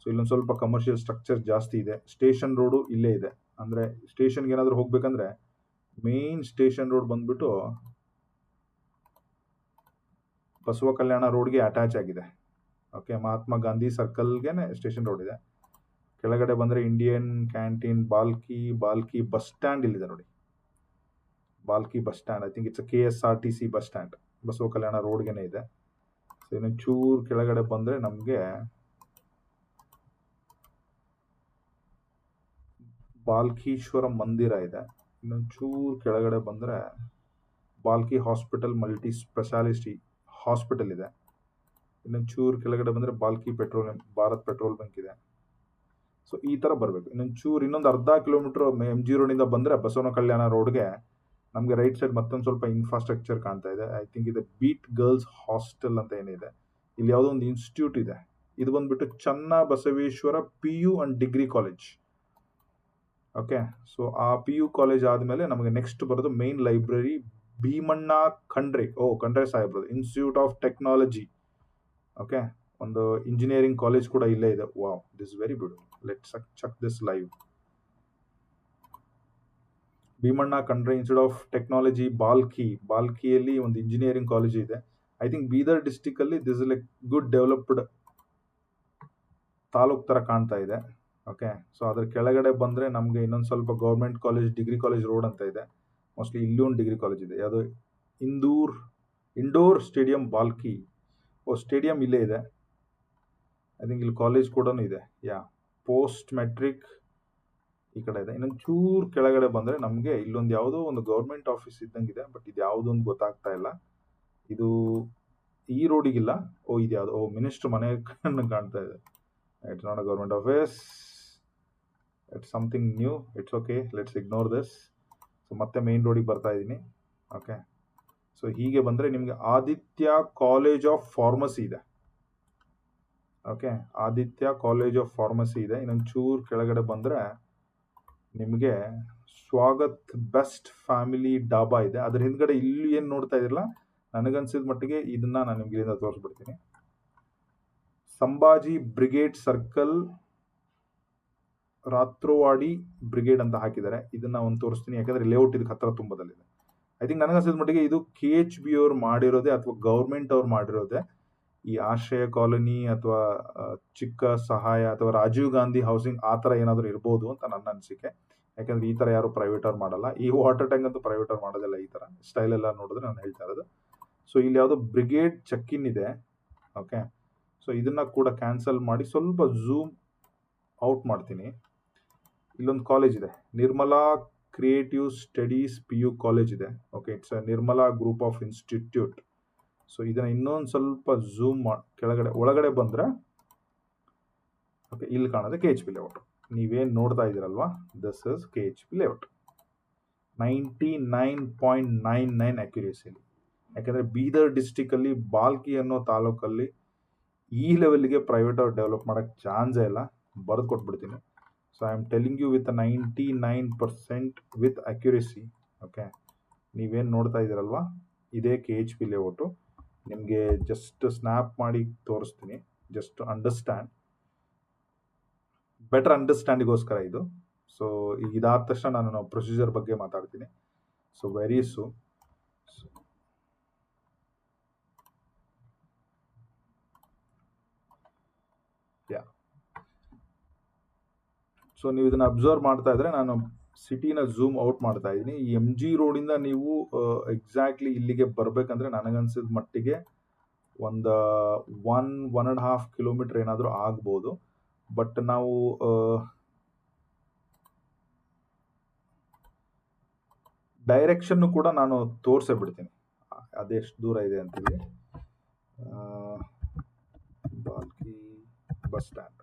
ಸೊ ಇಲ್ಲೊಂದು ಸ್ವಲ್ಪ ಕಮರ್ಷಿಯಲ್ ಸ್ಟ್ರಕ್ಚರ್ ಜಾಸ್ತಿ ಇದೆ. ಸ್ಟೇಷನ್ ರೋಡು ಇಲ್ಲೇ ಇದೆ. ಅಂದರೆ ಸ್ಟೇಷನ್ಗೆ ಏನಾದರೂ ಹೋಗ್ಬೇಕಂದ್ರೆ ಮೇನ್ ಸ್ಟೇಷನ್ ರೋಡ್ ಬಂದ್ಬಿಟ್ಟು ಬಸವ ಕಲ್ಯಾಣ ರೋಡ್ಗೆ ಅಟ್ಯಾಚ್ ಆಗಿದೆ. ಓಕೆ, ಮಹಾತ್ಮ ಗಾಂಧಿ ಸರ್ಕಲ್ಗೆ ಸ್ಟೇಷನ್ ರೋಡ್ ಇದೆ. ಕೆಳಗಡೆ ಬಂದರೆ Indian canteen Balki bus stand ಇಲ್ಲಿದೆ ನೋಡಿ. Balki bus stand, I think it's KSRTC bus stand, Basava Kalyana ರೋಡ್ಗೆ ಇದೆ. ಸೊ ಇನ್ನೊಂದು ಚೂರು ಕೆಳಗಡೆ ಬಂದರೆ ನಮಗೆ ಬಾಲ್ಕೀಶ್ವರ ಮಂದಿರ ಇದೆ. ಇನ್ನೊಂದು ಚೂರು ಕೆಳಗಡೆ ಬಂದರೆ Bhalki hospital multi speciality hospital ಇದೆ. ಇನ್ನೊಂದು ಚೂರು ಕೆಳಗಡೆ ಬಂದರೆ ಬಾಲ್ಕಿ ಭಾರತ್ ಪೆಟ್ರೋಲ್ ಬಂಕ್ ಇದೆ. ಸೊ ಈ ಥರ ಬರಬೇಕು. ಇನ್ನೊಂದು ಅರ್ಧ ಕಿಲೋಮೀಟ್ರ್ MG ರೋಡಿಂದ ಬಂದರೆ ಬಸವನ ಕಲ್ಯಾಣ ರೋಡ್ಗೆ ನಮಗೆ ರೈಟ್ ಸೈಡ್ ಮತ್ತೊಂದು ಸ್ವಲ್ಪ ಇನ್ಫ್ರಾಸ್ಟ್ರಕ್ಚರ್ ಕಾಣ್ತಾ ಇದೆ. ಐ ಥಿಂಕ್ ಇದು ಬೀಟ್ ಗರ್ಲ್ಸ್ ಹಾಸ್ಟೆಲ್ ಅಂತ ಏನಿದೆ. ಇಲ್ಲಿ ಯಾವುದೋ ಒಂದು ಇನ್ಸ್ಟಿಟ್ಯೂಟ್ ಇದೆ. ಇದು ಬಂದ್ಬಿಟ್ಟು Channa Basaveshwara PU and degree college. Okay, so ಆ PU ಕಾಲೇಜ್ ಆದಮೇಲೆ ನಮಗೆ ನೆಕ್ಸ್ಟ್ ಬರೋದು ಮೇನ್ ಲೈಬ್ರರಿ ಭೀಮಣ್ಣ ಖಂಡ್ರೆ ಸಾಹೇಬ್ರದ್ದು ಇನ್ಸ್ಟಿಟ್ಯೂಟ್ ಆಫ್ ಟೆಕ್ನಾಲಜಿ. ಓಕೆ, ಒಂದು ಇಂಜಿನಿಯರಿಂಗ್ ಕಾಲೇಜ್ ಕೂಡ ಇಲ್ಲೇ ಇದೆ. Wow, this very beautiful. Let's check this live. Bheemanna Khandre institute of technology ಬಾಲ್ಕಿಯಲ್ಲಿ ಒಂದು ಇಂಜಿನಿಯರಿಂಗ್ ಕಾಲೇಜ್ ಇದೆ. I think Bidar ಡಿಸ್ಟಿಕಲ್ಲಿ this is like good developed taluk ಥರ ಕಾಣ್ತಾ ಇದೆ. ಓಕೆ, ಸೊ ಅದ್ರ ಕೆಳಗಡೆ ಬಂದರೆ ನಮಗೆ ಇನ್ನೊಂದು ಸ್ವಲ್ಪ government college degree college road ಅಂತ ಇದೆ. ಮೋಸ್ಟ್ಲಿ ಇಲ್ಲಿ ಒಂದು ಡಿಗ್ರಿ ಕಾಲೇಜ್ ಇದೆ. ಯಾವುದೋ ಇಂಡೋರ್ ಸ್ಟೇಡಿಯಂ ಬಾಲ್ಕಿ. ಸ್ಟೇಡಿಯಂ ಇಲ್ಲೇ ಇದೆ. ಐ ಥಿಂಕ್ ಇಲ್ಲಿ ಕಾಲೇಜ್ ಕೂಡ ಇದೆ. ಪೋಸ್ಟ್ ಮೆಟ್ರಿಕ್ ಈ ಕಡೆ ಇದೆ. ಇನ್ನೊಂದು ಚೂರು ಕೆಳಗಡೆ ಬಂದರೆ ನಮಗೆ ಇಲ್ಲೊಂದು ಯಾವುದೋ ಒಂದು ಗೌರ್ಮೆಂಟ್ ಆಫೀಸ್ ಇದ್ದಂಗಿದೆ. ಬಟ್ ಇದು ಯಾವುದೋ ಒಂದು ಗೊತ್ತಾಗ್ತಾ ಇಲ್ಲ. ಇದು ಈ ರೋಡಿಗಿಲ್ಲ. ಇದು ಯಾವುದು ಮಿನಿಸ್ಟರ್ ಮನೆ ಕಾಣ್ತಾ ಇದೆ. It's not a government office, it's something new. It's okay, let's ignore this. So ಮತ್ತೆ ಮೇನ್ ರೋಡಿಗೆ ಬರ್ತಾ ಇದ್ದೀನಿ. ಓಕೆ, ಸೊ ಹೀಗೆ ಬಂದರೆ ನಿಮಗೆ ಆದಿತ್ಯ ಕಾಲೇಜ್ ಆಫ್ ಫಾರ್ಮಸಿ ಇದೆ. Okay, Aditya college of pharmacy ಇದೆ. ಇನ್ನೊಂದು ಚೂರು ಕೆಳಗಡೆ ಬಂದರೆ ನಿಮಗೆ ಸ್ವಾಗತ್ ಬೆಸ್ಟ್ ಫ್ಯಾಮಿಲಿ ಡಾಬಾ ಇದೆ. ಅದ್ರ ಹಿಂದ್ಗಡೆ ಇಲ್ಲಿ ಏನು ನೋಡ್ತಾ ಇದ್ರಲ್ಲ, ನನಗನ್ಸಿದ ಮಟ್ಟಿಗೆ ಇದನ್ನ ನಾನು ನಿಮ್ಗೆ ಇಲ್ಲಿಂದ ತೋರಿಸ್ಬಿಡ್ತೀನಿ. ಸಂಭಾಜಿ ಬ್ರಿಗೇಡ್ ಸರ್ಕಲ್ ರಾತ್ರೋವಾಡಿ ಬ್ರಿಗೇಡ್ ಅಂತ ಹಾಕಿದ್ದಾರೆ. ಇದನ್ನ ಒಂದು ತೋರಿಸ್ತೀನಿ, ಯಾಕಂದ್ರೆ ಲೇಔಟ್ ಇದಕ್ಕೆ ಹತ್ರ ತುಂಬದಲ್ಲಿದೆ. ಐ ಥಿಂಕ್ ನನಗನ್ಸಿದ ಮಟ್ಟಿಗೆ ಇದು KHB ಅವ್ರು ಮಾಡಿರೋದೇ ಅಥವಾ ಗೌರ್ಮೆಂಟ್ ಅವ್ರು ಮಾಡಿರೋದೇ. ಈ ಆಶ್ರಯ ಕಾಲೋನಿ ಅಥವಾ ಚಿಕ್ಕ ಸಹಾಯ ಅಥವಾ ರಾಜೀವ್ ಗಾಂಧಿ ಹೌಸಿಂಗ್ ಆ ಥರ ಏನಾದರೂ ಇರ್ಬೋದು ಅಂತ ನನ್ನ ಅನಿಸಿಕೆ. ಯಾಕಂದ್ರೆ ಈ ಥರ ಯಾರು ಪ್ರೈವೇಟ್ ಅವ್ರು ಮಾಡಲ್ಲ. ಈ ವಾಟರ್ ಟ್ಯಾಂಕ್ ಅಂತೂ ಪ್ರೈವೇಟ್ ಅವ್ರು ಮಾಡೋದಿಲ್ಲ. ಈ ಥರ ಸ್ಟೈಲ್ ಎಲ್ಲ ನೋಡಿದ್ರೆ ನಾನು ಹೇಳ್ತಾ ಇರೋದು. ಸೊ ಇಲ್ಲಿ ಯಾವುದೋ ಬ್ರಿಗೇಡ್ ಚೆಕ್ ಇನ್ ಇದೆ. ಓಕೆ, ಸೊ ಇದನ್ನ ಕೂಡ ಕ್ಯಾನ್ಸಲ್ ಮಾಡಿ ಸ್ವಲ್ಪ ಝೂಮ್ ಔಟ್ ಮಾಡ್ತೀನಿ. ಇಲ್ಲೊಂದು ಕಾಲೇಜ್ ಇದೆ, Nirmala creative studies PU college ಇದೆ. Okay, it's a Nirmala group of institute. So ಇದನ್ನ ಇನ್ನೊಂದು ಸ್ವಲ್ಪ ಝೂಮ್ ಕೆಳಗಡೆ ಒಳಗಡೆ ಬಂದರೆ ಓಕೆ, ಇಲ್ಲಿ ಕಾಣೋದು KHP ಲೇಔಟ್. ನೀವೇನು ನೋಡ್ತಾ ಇದ್ದೀರಲ್ವಾ, ದಿಸ್ ಇಸ್ KHP ಲೇಔಟ್. 99.99 ಅಕ್ಯುರೇಸಿಲಿ. ಯಾಕೆಂದರೆ ಬೀದರ್ ಡಿಸ್ಟಿಕಲ್ಲಿ ಬಾಲ್ಕಿ ಅನ್ನೋ ತಾಲೂಕಲ್ಲಿ ಈ ಲೆವೆಲ್ಗೆ ಪ್ರೈವೇಟ್ ಅವ್ರು ಡೆವಲಪ್ ಮಾಡೋಕ್ಕೆ ಚಾನ್ಸೇ ಇಲ್ಲ. ಬರೆದು ಕೊಟ್ಬಿಡ್ತೀನಿ. So I am telling you with 99% with accuracy. Okay, ನೀವೇನು ನೋಡ್ತಾ ಇದ್ದೀರಲ್ವಾ, ಇದೇ KHP ಲೇಔಟು. ನಿಮಗೆ ಜಸ್ಟ್ ಸ್ನ್ಯಾಪ್ ಮಾಡಿ ತೋರಿಸ್ತೀನಿ, ಜಸ್ಟ್ ಅಂಡರ್ಸ್ಟ್ಯಾಂಡ್, ಬೆಟರ್ ಅಂಡರ್ಸ್ಟ್ಯಾಂಡಿಗೋಸ್ಕರ ಇದು. ಸೊ ಈಗ ಇದಾದ ತಕ್ಷಣ ನಾನು ಪ್ರೊಸೀಜರ್ ಬಗ್ಗೆ ಮಾತಾಡ್ತೀನಿ. So very soon. Yeah, so ನೀವು ಇದನ್ನ ಅಬ್ಸರ್ವ್ ಮಾಡ್ತಾ ಇದ್ರೆ ನಾನು ಸಿಟಿನ ಝೂಮ್ ಔಟ್ ಮಾಡ್ತಾ ಇದ್ದೀನಿ. ಈ ಎಮ್ ಜಿ ರೋಡಿಂದ ನೀವು ಎಕ್ಸಾಕ್ಟ್ಲಿ ಇಲ್ಲಿಗೆ ಬರ್ಬೇಕಂದ್ರೆ ನನಗನ್ಸಿದ ಮಟ್ಟಿಗೆ ಒಂದು 1.5 ಕಿಲೋಮೀಟರ್ ಏನಾದರೂ ಆಗ್ಬೋದು. ಬಟ್ ನಾವು ಡೈರೆಕ್ಷನ್ ಕೂಡ ನಾನು ತೋರಿಸೇ ಬಿಡ್ತೀನಿ ಅದೆಷ್ಟು ದೂರ ಇದೆ ಅಂತೀವಿ. Balki bus stand,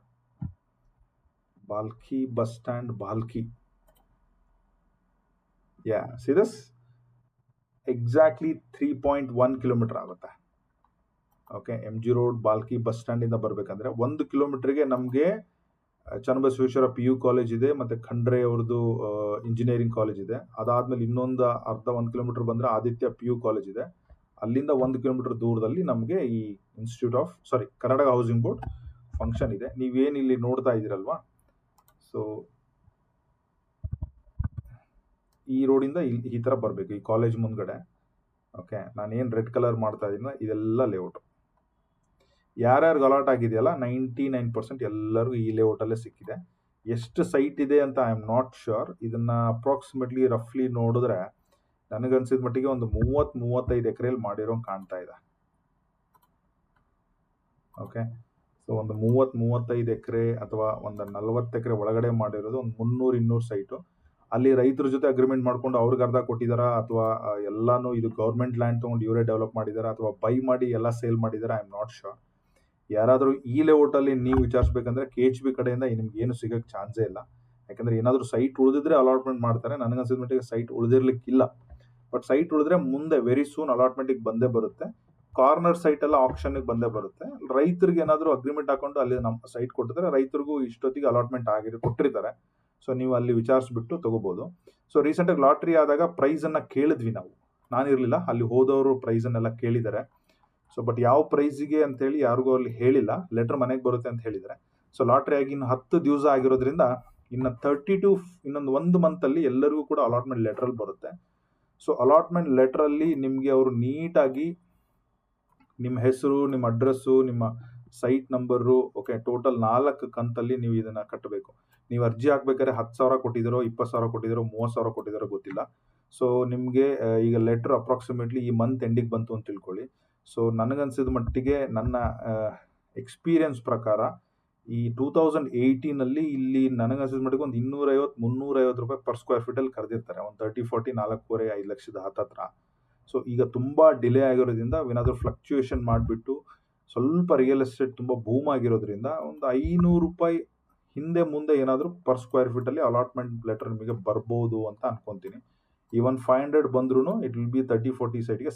Balki bus stand, Balki. Yeah, see this exactly 3.1 kilometre ಆಗುತ್ತೆ. Okay, M G road Balki bus ಸ್ಟ್ಯಾಂಡಿಂದ ಬರಬೇಕಂದ್ರೆ 1 ಕಿಲೋಮೀಟರ್ಗೆ ನಮಗೆ ಚನ್ನಬಸವೇಶ್ವರ PU ಕಾಲೇಜ್ ಇದೆ, ಮತ್ತು ಖಂಡ್ರೆ ಅವ್ರದ್ದು ಇಂಜಿನಿಯರಿಂಗ್ ಕಾಲೇಜ್ ಇದೆ. ಅದಾದ್ಮೇಲೆ ಇನ್ನೊಂದು ಅರ್ಧ 1 ಕಿಲೋಮೀಟರ್ ಬಂದರೆ ಆದಿತ್ಯ PU ಕಾಲೇಜ್ ಇದೆ. ಅಲ್ಲಿಂದ 1 ಕಿಲೋಮೀಟರ್ ದೂರದಲ್ಲಿ ನಮಗೆ ಈ ಕರ್ನಾಟಕ ಹೌಸಿಂಗ್ ಬೋರ್ಡ್ ಫಂಕ್ಷನ್ ಇದೆ. ನೀವೇನು ಇಲ್ಲಿ ನೋಡ್ತಾ ಇದ್ದೀರಲ್ವಾ, ಸೊ ಈ ರೋಡಿಂದ ಈ ಥರ ಬರಬೇಕು, ಈ ಕಾಲೇಜ್ ಮುಂದ್ಗಡೆ. ಓಕೆ, ನಾನೇನು ರೆಡ್ ಕಲರ್ ಮಾಡ್ತಾ ಇದ್ದೀನ ಇದೆಲ್ಲ ಲೇಔಟ್. ಯಾರ್ಯಾರಿಗೆ ಅಲಾಟ್ ಆಗಿದೆಯಲ್ಲ 99% ಎಲ್ಲರಿಗೂ ಈ ಲೇಔಟಲ್ಲೇ ಸಿಕ್ಕಿದೆ. ಎಷ್ಟು ಸೈಟ್ ಇದೆ ಅಂತ ಐ ಆಮ್ ನಾಟ್ ಶ್ಯೂರ್. ಇದನ್ನ ಅಪ್ರಾಕ್ಸಿಮೇಟ್ಲಿ ರಫ್ಲಿ ನೋಡಿದ್ರೆ ನನಗನ್ಸಿದ ಮಟ್ಟಿಗೆ ಒಂದು 30-35 ಎಕರೆಯಲ್ಲಿ ಮಾಡಿರೋ ಕಾಣ್ತಾ ಇದೆ. ಓಕೆ, ಸೊ ಒಂದು 30-35 ಎಕರೆ ಅಥವಾ ಒಂದು 40 ಎಕರೆ ಒಳಗಡೆ ಮಾಡಿರೋದು ಒಂದು 300-200 ಸೈಟು. ಅಲ್ಲಿ ರೈತರ ಜೊತೆ ಅಗ್ರಿಮೆಂಟ್ ಮಾಡ್ಕೊಂಡು ಅವ್ರಿಗೆ ಅರ್ಧ ಕೊಟ್ಟಿದ್ದಾರಾ, ಅಥವಾ ಎಲ್ಲಾನು ಇದು ಗೌರ್ಮೆಂಟ್ ಲ್ಯಾಂಡ್ ತೊಗೊಂಡು ಇವರೇ ಡೆವಲಪ್ ಮಾಡಿದಾರಾ, ಅಥವಾ ಬೈ ಮಾಡಿ ಎಲ್ಲ ಸೇಲ್ ಮಾಡಿದಾರಾ, ಐ ಆಮ್ ನಾಟ್ ಶ್ಯೂರ್. ಯಾರಾದರೂ ಈ ಲೇಔಟಲ್ಲಿ ನೀವು ವಿಚಾರಿಸ್ಬೇಕಂದ್ರೆ KHB ಕಡೆಯಿಂದ ನಿಮ್ಗೆ ಏನು ಸಿಗೋಕ್ಕೆ ಚಾನ್ಸೇ ಇಲ್ಲ. ಯಾಕಂದರೆ ಏನಾದರೂ ಸೈಟ್ ಉಳಿದಿದ್ರೆ ಅಲಾಟ್ಮೆಂಟ್ ಮಾಡ್ತಾರೆ. ನನಗನ್ಸಿದ ಮಟ್ಟಿಗೆ ಸೈಟ್ ಉಳಿದಿರ್ಲಿಕ್ಕಿಲ್ಲ. ಬಟ್ ಸೈಟ್ ಉಳಿದ್ರೆ ಮುಂದೆ ವೆರಿ ಸೂನ್ ಅಲಾಟ್ಮೆಂಟಿಗೆ ಬಂದೇ ಬರುತ್ತೆ. ಕಾರ್ನರ್ ಸೈಟ್ ಎಲ್ಲ ಆಪ್ಷನ್ಗೆ ಬಂದೇ ಬರುತ್ತೆ. ರೈತರಿಗೆ ಏನಾದರೂ ಅಗ್ರಿಮೆಂಟ್ ಹಾಕೊಂಡು ಅಲ್ಲಿ ನಮ್ಮ ಸೈಟ್ ಕೊಟ್ಟಿದ್ರೆ ರೈತರಿಗೂ ಇಷ್ಟೊತ್ತಿಗೆ ಅಲಾಟ್ಮೆಂಟ್ ಕೊಟ್ಟಿರ್ತಾರೆ. ಸೊ ನೀವು ಅಲ್ಲಿ ವಿಚಾರಿಸ್ಬಿಟ್ಟು ತಗೋಬೋದು. ಸೊ ರೀಸೆಂಟಾಗಿ ಲಾಟ್ರಿ ಆದಾಗ ಪ್ರೈಸನ್ನು ಕೇಳಿದ್ವಿ ನಾವು, ನಾನಿರಲಿಲ್ಲ, ಅಲ್ಲಿ ಹೋದವರು ಪ್ರೈಸನ್ನೆಲ್ಲ ಕೇಳಿದ್ದಾರೆ. ಸೊ ಬಟ್ ಯಾವ ಪ್ರೈಸಿಗೆ ಅಂತೇಳಿ ಯಾರಿಗೂ ಅಲ್ಲಿ ಹೇಳಿಲ್ಲ. ಲೆಟ್ರ್ ಮನೆಗೆ ಬರುತ್ತೆ ಅಂತ ಹೇಳಿದ್ದಾರೆ. ಸೊ ಲಾಟ್ರಿ ಆಗಿ ಇನ್ನು 10 ದಿವಸ ಆಗಿರೋದ್ರಿಂದ ಇನ್ನು 32 ಇನ್ನೊಂದು 1 ಮಂತಲ್ಲಿ ಎಲ್ಲರಿಗೂ ಕೂಡ ಅಲಾಟ್ಮೆಂಟ್ ಲೆಟ್ರಲ್ಲಿ ಬರುತ್ತೆ. ಸೊ ಅಲಾಟ್ಮೆಂಟ್ ಲೆಟ್ರಲ್ಲಿ ನಿಮಗೆ ಅವರು ನೀಟಾಗಿ ನಿಮ್ಮ ಹೆಸರು, ನಿಮ್ಮ ಅಡ್ರೆಸ್ಸು, ನಿಮ್ಮ ಸೈಟ್ ನಂಬರು, ಓಕೆ, ಟೋಟಲ್ 4 ಕಂತಲ್ಲಿ ನೀವು ಇದನ್ನು ಕಟ್ಟಬೇಕು. ನೀವು ಅರ್ಜಿ ಹಾಕ್ಬೇಕಾದ್ರೆ 10,000 ಕೊಟ್ಟಿದ್ದೀರೋ, 20,000 ಕೊಟ್ಟಿದ್ದೀರೋ, 30,000 ಕೊಟ್ಟಿದ್ದೀರೋ ಗೊತ್ತಿಲ್ಲ. ಸೊ ನಿಮಗೆ ಈಗ ಲೆಟ್ರ್ ಅಪ್ರಾಕ್ಸಿಮೇಟ್ಲಿ ಈ ಮಂತ್ ಎಂಡಿಗೆ ಬಂತು ಅಂತ ತಿಳ್ಕೊಳ್ಳಿ. ಸೊ ನನಗನ್ಸಿದ ಮಟ್ಟಿಗೆ ನನ್ನ ಎಕ್ಸ್ಪೀರಿಯನ್ಸ್ ಪ್ರಕಾರ ಈ 2018 ಇಲ್ಲಿ ನನಗನ್ಸಿದ ಮಟ್ಟಿಗೆ ಒಂದು 250-350 ರೂಪಾಯಿ ಪರ್ ಸ್ಕ್ವೇರ್ ಫೀಟಲ್ಲಿ ಕರೆದಿರ್ತಾರೆ. ಒಂದು 30-40 4.5 ಲಕ್ಷದ ಹತ್ತತ್ರ. ಸೊ ಈಗ ತುಂಬ ಡಿಲೇ ಆಗಿರೋದ್ರಿಂದ ಏನಾದರೂ ಫ್ಲಕ್ಚುಯೇಷನ್ ಮಾಡಿಬಿಟ್ಟು ಸ್ವಲ್ಪ ರಿಯಲ್ ಎಸ್ಟೇಟ್ ತುಂಬ ಬೂಮ್ ಆಗಿರೋದ್ರಿಂದ ಒಂದು 500 ರೂಪಾಯಿ ಹಿಂದೆ ಮುಂದೆ ಏನಾದರೂ ಪರ್ ಸ್ಕ್ವೇರ್ ಫೀಟಲ್ಲಿ ಅಲಾಟ್ಮೆಂಟ್ ಲೆಟರ್ ನಿಮಗೆ ಬರ್ಬೋದು ಅಂತ ಅನ್ಕೊತೀನಿ. ಈವನ್ 500 ಬಂದ್ರೂ ಇಟ್ ವಿಲ್ ಬಿ 30-40 ಸೈಟ್ಗೆ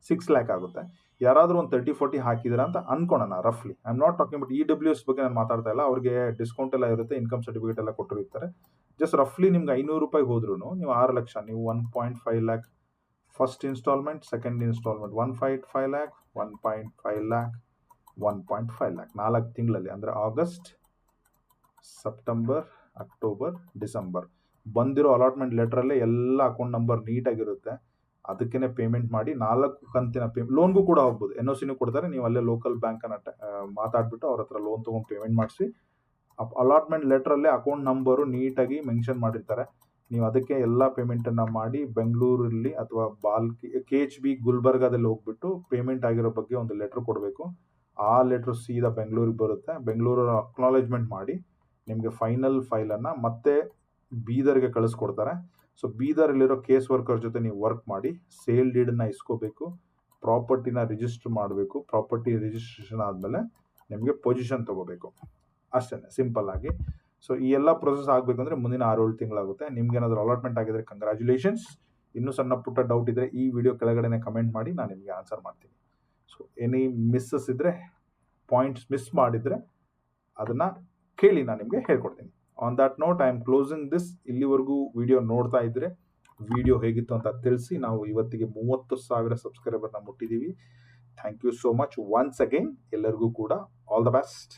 6 ಲ್ಯಾಕ್ ಆಗುತ್ತೆ. ಯಾರಾದರೂ ಒಂದು 30-40 ಹಾಕಿದ್ದೀರಾ ಅಂತ ಅನ್ಕೊಳ್ಳೋಣ ರಫ್ಲಿ. I am not talking but EWS ಬಗ್ಗೆ ನಾನು ಮಾತಾಡ್ತಾ ಇಲ್ಲ. ಅವ್ರಿಗೆ ಡಿಸ್ಕೌಂಟ್ ಎಲ್ಲ ಇರುತ್ತೆ, ಇನ್ಕಮ್ ಸರ್ಟಿಫಿಕೇಟ್ ಎಲ್ಲ ಕೊಟ್ಟಿರ್ತಾರೆ. ಜಸ್ಟ್ ರಫ್ಲಿ ನಿಮ್ಗೆ 500 ರೂಪಾಯಿ ಹೋದ್ರೂ ನೀವು 6 ಲಕ್ಷ, ನೀವು 1.5 lac first instalment, second instalment 1.5 lac, 1.5 lac, 1.5 lac 4 ತಿಂಗಳಲ್ಲಿ, ಅಂದರೆ ಆಗಸ್ಟ್, ಸೆಪ್ಟೆಂಬರ್, ಅಕ್ಟೋಬರ್, ಡಿಸೆಂಬರ್ ಬಂದಿರೋ ಅಲಾಟ್ಮೆಂಟ್ ಲೆಟ್ರಲ್ಲೇ ಎಲ್ಲ ಅಕೌಂಟ್ ನಂಬರ್ ನೀಟಾಗಿರುತ್ತೆ. ಅದಕ್ಕೇ ಪೇಮೆಂಟ್ ಮಾಡಿ 4 ಕಂತಿನ ಲೋನ್ಗೂ ಕೂಡ ಹೋಗ್ಬೋದು. NOCನೂ ಕೊಡ್ತಾರೆ. ನೀವು ಅಲ್ಲೇ ಲೋಕಲ್ ಬ್ಯಾಂಕನ್ನು ಮಾತಾಡ್ಬಿಟ್ಟು ಅವ್ರ ಹತ್ರ ಲೋನ್ ತೊಗೊಂಡು ಪೇಮೆಂಟ್ ಮಾಡಿಸಿ. ಅಲಾಟ್ಮೆಂಟ್ ಲೆಟ್ರಲ್ಲೇ ಅಕೌಂಟ್ ನಂಬರು ನೀಟಾಗಿ ಮೆನ್ಷನ್ ಮಾಡಿರ್ತಾರೆ. ನೀವು ಅದಕ್ಕೆ ಎಲ್ಲ ಪೇಮೆಂಟನ್ನು ಮಾಡಿ ಬೆಂಗಳೂರಲ್ಲಿ ಅಥವಾ KHB ಗುಲ್ಬರ್ಗಾದಲ್ಲಿ ಹೋಗ್ಬಿಟ್ಟು ಪೇಮೆಂಟ್ ಆಗಿರೋ ಬಗ್ಗೆ ಒಂದು ಲೆಟ್ರ್ ಕೊಡಬೇಕು. ಆ ಲೆಟ್ರ್ ಸೀದಾ ಬೆಂಗಳೂರಿಗೆ ಬರುತ್ತೆ. ಬೆಂಗಳೂರು ಅಕ್ನಾಲೇಜ್ಮೆಂಟ್ ಮಾಡಿ ನಿಮಗೆ ಫೈನಲ್ ಫೈಲನ್ನು ಮತ್ತೆ ಬೀದರ್ಗೆ ಕಳಿಸ್ಕೊಡ್ತಾರೆ. ಸೊ ಬೀದರಲ್ಲಿರೋ ಕೇಸ್ ವರ್ಕರ್ ಜೊತೆ ನೀವು ವರ್ಕ್ ಮಾಡಿ ಸೇಲ್ ಡೀಡನ್ನು ಇಸ್ಕೋಬೇಕು, ಪ್ರಾಪರ್ಟಿನ ರಿಜಿಸ್ಟರ್ ಮಾಡಬೇಕು. ಪ್ರಾಪರ್ಟಿ ರಿಜಿಸ್ಟ್ರೇಷನ್ ಆದಮೇಲೆ ನಿಮಗೆ ಪೊಸಿಷನ್ ತೊಗೋಬೇಕು. ಅಷ್ಟೇ ಸಿಂಪಲ್ ಆಗಿ. ಸೊ ಈ ಎಲ್ಲ ಪ್ರೊಸೆಸ್ ಆಗಬೇಕಂದ್ರೆ ಮುಂದಿನ 6-7 ತಿಂಗಳಾಗುತ್ತೆ. ನಿಮ್ಗೇನಾದರೂ ಅಲಾಟ್ಮೆಂಟ್ ಆಗಿದ್ರೆ ಕಂಗ್ರ್ಯಾಚುಲೇಷನ್ಸ್. ಇನ್ನೂ ಸಣ್ಣ ಪುಟ್ಟ ಡೌಟ್ ಇದ್ದರೆ ಈ ವಿಡಿಯೋ ಕೆಳಗಡೆ ಕಮೆಂಟ್ ಮಾಡಿ, ನಾನು ನಿಮಗೆ ಆನ್ಸರ್ ಮಾಡ್ತೀನಿ. ಸೊ ಎನಿ ಮಿಸ್ಸಸ್ ಇದ್ದರೆ, ಪಾಯಿಂಟ್ಸ್ ಮಿಸ್ ಮಾಡಿದರೆ ಅದನ್ನು ಕೇಳಿ, ನಾನು ನಿಮಗೆ ಹೇಳ್ಕೊಡ್ತೀನಿ. On that note I am closing this. ಇಲ್ಲಿವರೆಗೂ ವಿಡಿಯೋ ನೋಡ್ತಾ ಇದ್ದರೆ ವಿಡಿಯೋ ಹೇಗಿತ್ತು ಅಂತ ತಿಳಿಸಿ. ನಾವು ಇವತ್ತಿಗೆ 30,000 ಸಬ್ಸ್ಕ್ರೈಬರ್ನ ಮುಟ್ಟಿದ್ದೀವಿ. Thank you so much once again. ಎಲ್ಲರಿಗೂ ಕೂಡ ಆಲ್ ದ ಬೆಸ್ಟ್.